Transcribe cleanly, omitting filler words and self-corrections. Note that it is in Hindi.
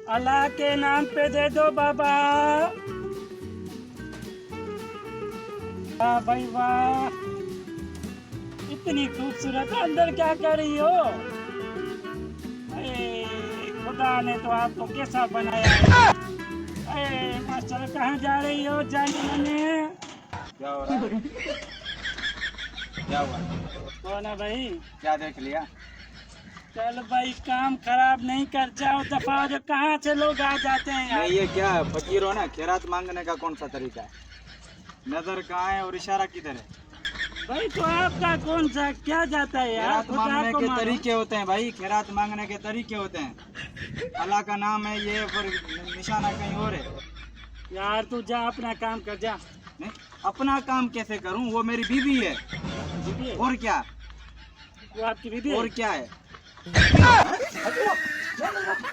अल्लाह के नाम पे दे दो बाबा। वाह भाई वाह, इतनी खूबसूरत अंदर क्या कर रही हो? खुदा ने तो आपको कैसा बनाया है? मास्टर कहाँ जा रही हो जाने मने? क्या हो रहा है? क्या हुआ? कौन है भाई? क्या देख लिया? चल भाई, काम खराब नहीं कर जाओ, दफा जो कहाँ से लोग आ जाते हैं यार। नहीं, ये क्या है? फकीर हो ना, खैरात मांगने का कौन सा तरीका है? नजर कहाँ है और इशारा किधर है? भाई तो आपका कौन सा क्या जाता है यार? खैरात खुदा मांगने को के मानो। तरीके होते हैं भाई, खैरात मांगने के तरीके होते हैं। अल्लाह का नाम है ये, पर निशाना कहीं और है। यार तू जा, अपना काम कर जा। नहीं, अपना काम कैसे करूं? वो मेरी बीवी है। बीबी है? और क्या? वो आपकी बीबी है? और क्या है?